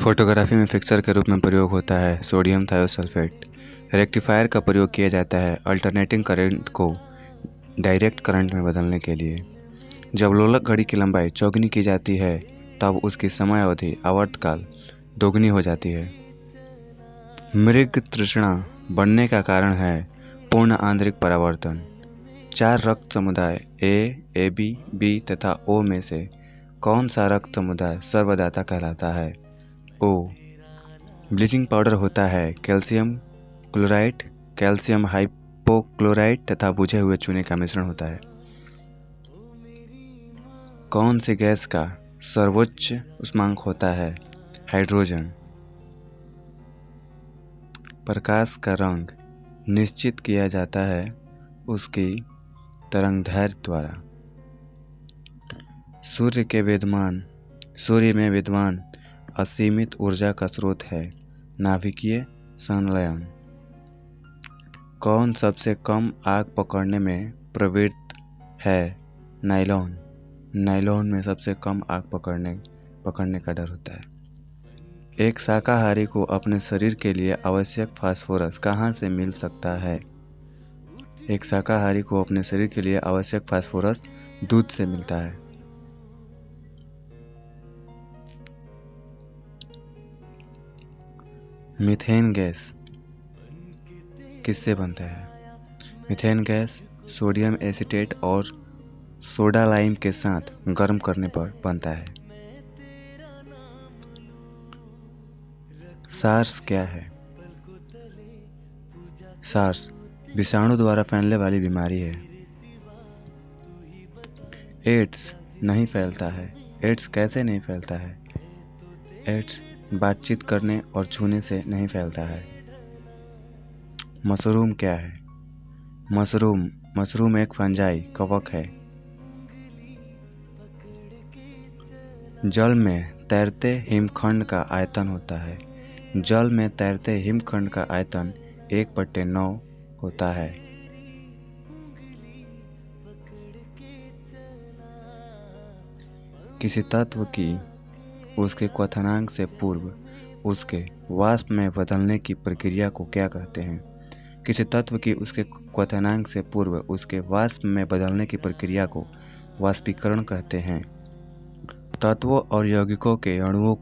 Photography में fixer के रूप में प्रयोग होता है सोडियम थायोसल्फेट। रेक्टिफायर का प्रयोग किया जाता है अल्टरनेटिंग करंट को डायरेक्ट करंट में बदलने के लिए। जब लोलक घड़ी की लंबाई चौगुनी की जाती है तब उसकी समय अवधि आवर्तकाल दोगुनी हो जाती है। मृग तृष्णा बढ़ने का कारण है पूर्ण आंतरिक परावर्तन। 4 रक्त समुदाय ए बी, बी तथा ओ में से कौन सा रक्त समुदाय सर्वदाता कहलाता है? ओ। ब्लीचिंग पाउडर होता है कैल्शियम क्लोराइड, कैल्शियम हाइपोक्लोराइड तथा बुझे हुए चूने का मिश्रण होता है। कौन सी गैस का सर्वोच्च उष्मांक होता है? हाइड्रोजन। प्रकाश का रंग निश्चित किया जाता है उसकी तरंगदैर्घ्य द्वारा। सूर्य में विद्यमान असीमित ऊर्जा का स्रोत है नाभिकीय संलयन। कौन सबसे कम आग पकड़ने में प्रवृत्त है? नायलॉन। नायलॉन में सबसे कम आग पकड़ने का डर होता है। एक शाकाहारी को अपने शरीर के लिए आवश्यक फास्फोरस कहाँ से मिल सकता है? एक शाकाहारी को अपने शरीर के लिए आवश्यक फास्फोरस दूध से मिलता है। मीथेन गैस किससे बनता है? मीथेन गैस सोडियम एसीटेट और सोडा लाइम के साथ गर्म करने पर बनता है। सार्स क्या है? सार्स विषाणु द्वारा फैलने वाली बीमारी है। एड्स नहीं फैलता है। एड्स कैसे नहीं फैलता है? एड्स बातचीत करने और छूने से नहीं फैलता है। मशरूम क्या है? मशरूम एक फंजाई कवक है। जल में तैरते हिमखंड का आयतन होता है। जल में तैरते हिमखंड का आयतन 1/9 होता है। किसी तत्व की उसके क्वथनांक से पूर्व उसके वाष्प में बदलने की प्रक्रिया को क्या कहते हैं? किसी तत्व की उसके क्वथनांक से पूर्व उसके वाष्प में बदलने की प्रक्रिया को वाष्पीकरण कहते हैं। तत्वों और यौगिकों के अणुओं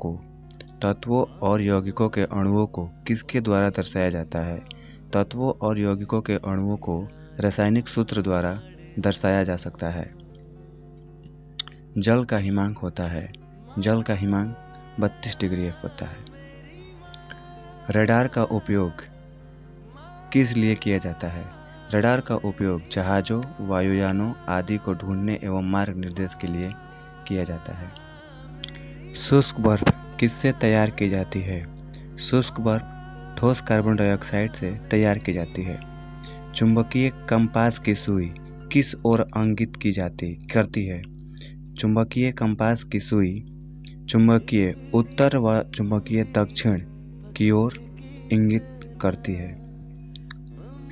को किसके द्वारा दर्शाया जाता है? तत्वों और यौगिकों के अणुओं को रासायनिक सूत्र द्वारा दर्शाया जा सकता है। जल का हिमांक होता है। जल का हिमांक 32 डिग्री F होता है। रडार का उपयोग किस लिए किया जाता है? रडार का उपयोग जहाज़ों, वायुयानों आदि को ढूंढने एवं मार्ग निर्देश के लिए किया जाता है। शुष्क बर्फ किससे तैयार की जाती है? शुष्क बर्फ ठोस कार्बन डाइऑक्साइड से तैयार की जाती है। चुंबकीय कंपास की सुई किस ओर इंगित करती है? चुंबकीय कंपास की सुई चुंबकीय उत्तर व चुंबकीय दक्षिण की ओर इंगित करती है।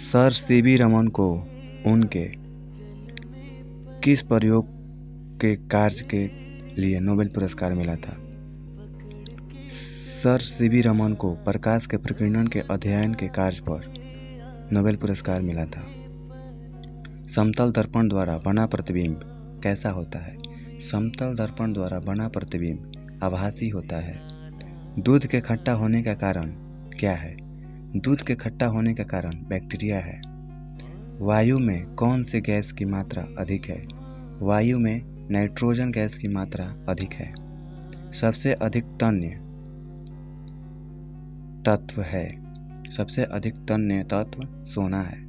सर सीवी रमन को उनके किस प्रयोग के कार्य के लिए नोबेल पुरस्कार मिला था? सर सीवी रमन को प्रकाश के प्रकीर्णन के अध्ययन के कार्य पर नोबेल पुरस्कार मिला था। समतल दर्पण द्वारा बना प्रतिबिंब कैसा होता है? समतल दर्पण द्वारा बना प्रतिबिंब आभासी होता है। दूध के खट्टा होने का कारण क्या है? दूध के खट्टा होने का कारण बैक्टीरिया है। वायु में कौन सी गैस की मात्रा अधिक है? वायु में नाइट्रोजन गैस की मात्रा अधिक है। सबसे अधिक तन्य तत्व है। सबसे अधिक तन्य तत्व सोना है।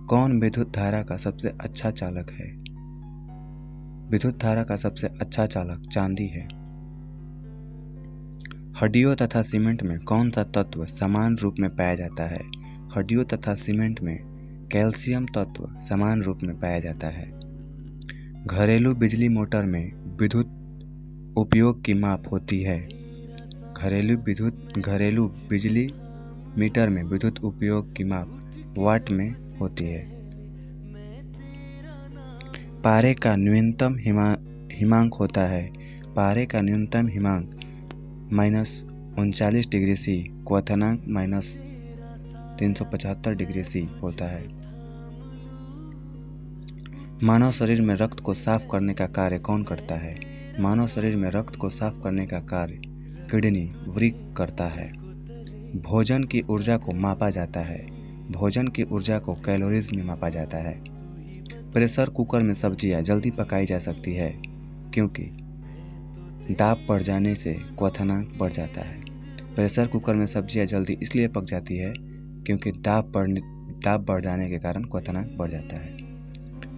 कौन विद्युत धारा का सबसे अच्छा चालक है? विद्युत धारा का सबसे अच्छा चालक चांदी है। हड्डियों तथा सीमेंट में कौन सा तत्व समान रूप में पाया जाता है? हड्डियों तथा सीमेंट में कैल्शियम तत्व समान रूप में पाया जाता है। घरेलू बिजली मोटर में विद्युत उपयोग की माप होती है। घरेलू बिजली मीटर में विद्युत उपयोग की माप वाट में होती है। पारे का न्यूनतम हिमांक होता है। पारे का न्यूनतम हिमांक 39 डिग्री सी क्वथनांक माइनस 375 डिग्री सी होता है। मानव शरीर में रक्त को साफ करने का कार्य कौन करता है? मानव शरीर में रक्त को साफ करने का कार्य किडनी वृक्क करता है। भोजन की ऊर्जा को मापा जाता है। भोजन की ऊर्जा को कैलोरीज में मापा जाता है। प्रेशर कुकर में सब्जियां जल्दी पकाई जा सकती है क्योंकि दाब बढ़ जाने से क्वथनांक बढ़ जाता है। प्रेशर कुकर में सब्जियां जल्दी इसलिए पक जाती है क्योंकि दाब बढ़ जाने के कारण क्वथनांक बढ़ जाता है।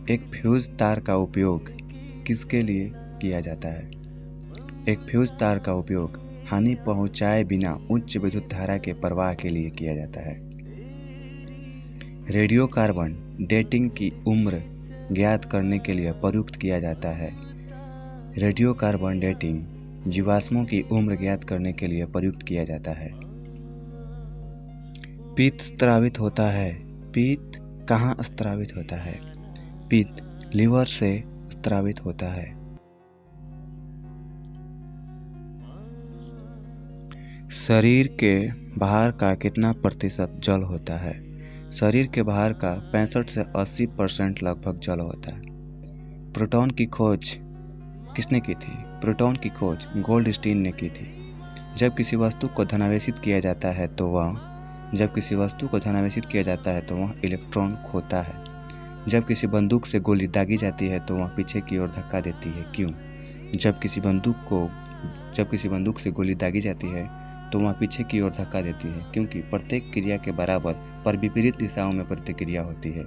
एक फ्यूज तार का उपयोग किसके लिए किया जाता है? एक फ्यूज तार का उपयोग हानि पहुंचाए बिना उच्च विद्युत धारा के प्रवाह के लिए किया जाता है। रेडियोकार्बन डेटिंग की उम्र ज्ञात करने के लिए प्रयुक्त किया जाता है। रेडियोकार्बन डेटिंग जीवाश्मों की उम्र ज्ञात करने के लिए प्रयुक्त किया जाता है। पित्त स्रावित होता है। पित्त कहाँ स्रावित होता है? पित्त लीवर से स्रावित होता है। शरीर के बाहर का कितना प्रतिशत जल होता है? शरीर के बाहर का 65 से 80% लगभग जल होता है। प्रोटॉन की खोज किसने की थी? प्रोटॉन की खोज गोल्डस्टीन ने की थी। जब किसी वस्तु को धनावेशित किया जाता है तो वह इलेक्ट्रॉन खोता है। जब किसी बंदूक से गोली दागी जाती है तो वह पीछे की ओर धक्का देती है। क्यों? जब किसी बंदूक से गोली दागी जाती है तो वह पीछे की ओर धक्का देती है क्योंकि प्रत्येक क्रिया के बराबर पर विपरीत दिशाओं में प्रतिक्रिया होती है।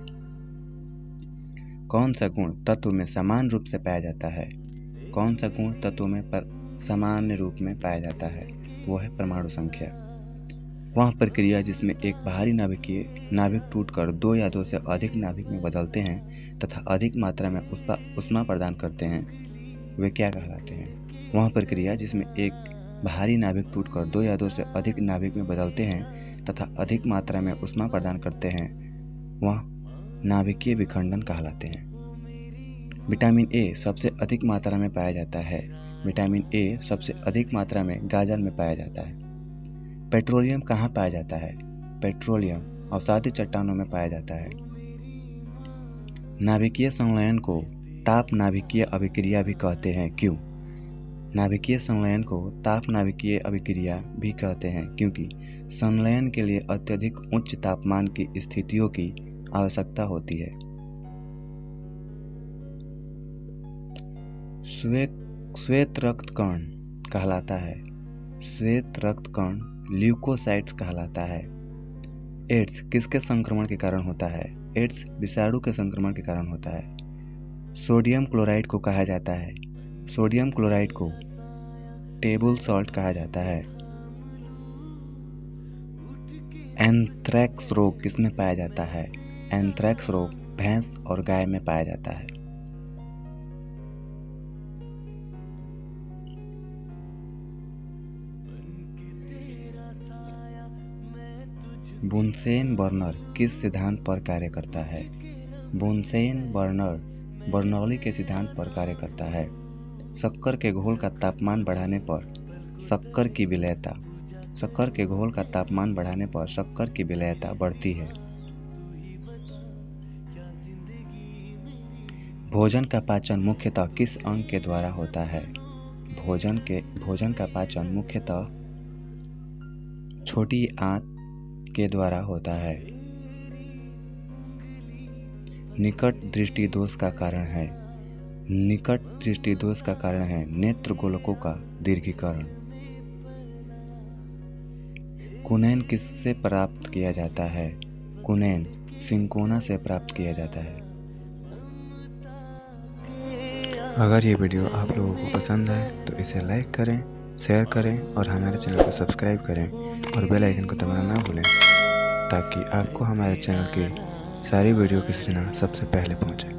कौन सा गुण तत्व में समान रूप से पाया जाता है? कौन सा गुण तत्व में सामान्य रूप में पाया जाता है? वो है परमाणु संख्या। वह प्रक्रिया जिसमें एक बाहरी नाभिक टूटकर 2 या 2 से अधिक नाभिक में बदलते हैं तथा अधिक मात्रा में ऊष्मा प्रदान करते हैं, वे क्या कहलाते हैं? वह प्रक्रिया जिसमें एक बाहरी नाभिक टूटकर 2 या 2 से अधिक नाभिक में बदलते हैं तथा अधिक मात्रा में ऊष्मा प्रदान करते हैं, वह नाभिकीय विखंडन कहलाते हैं। विटामिन ए सबसे अधिक मात्रा में पाया जाता है। विटामिन ए सबसे अधिक मात्रा में गाजर में पाया जाता है। पेट्रोलियम कहाँ पाया जाता है? पेट्रोलियम अवसादी चट्टानों में पाया जाता है। नाभिकीय संलयन को ताप नाभिकीय अभिक्रिया भी कहते हैं। क्यों? नाभिकीय संलयन को ताप नाभिकीय अभिक्रिया भी कहते हैं क्योंकि संलयन के लिए अत्यधिक उच्च तापमान की स्थितियों की आवश्यकता होती है। श्वेत रक्त कण कहलाता है। श्वेत रक्त कण ल्यूकोसाइट्स कहलाता है। एड्स किसके संक्रमण के कारण होता है? एड्स विषाणु के संक्रमण के कारण होता है। सोडियम क्लोराइड को कहा जाता है। सोडियम क्लोराइड को टेबल सॉल्ट कहा जाता है। एंथ्रेक्स रोग किसमें पाया जाता है? एंथ्रेक्स रोग भैंस और गाय में पाया जाता है। बुनसेन बर्नर किस सिद्धांत पर कार्य करता है? बुनसेन बर्नर बर्नौली के सिद्धांत पर कार्य करता है। शक्कर के घोल का तापमान बढ़ाने पर शक्कर की विलयता बढ़ती है। भोजन का पाचन मुख्यतः किस अंग के द्वारा होता है? भोजन का पाचन मुख्यतः छोटी आंत के द्वारा होता है। निकट दृष्टि दोष का कारण है नेत्र गोलकों का दीर्घीकरण। कुनैन किससे प्राप्त किया जाता है? कुनैन सिंकोना से प्राप्त किया जाता है। अगर ये वीडियो आप लोगों को पसंद है तो इसे लाइक करें, शेयर करें और हमारे चैनल को सब्सक्राइब करें और बेल आइकन को दबाना ना भूलें ताकि आपको हमारे चैनल की सारी वीडियो की सूचना सबसे पहले पहुंचे।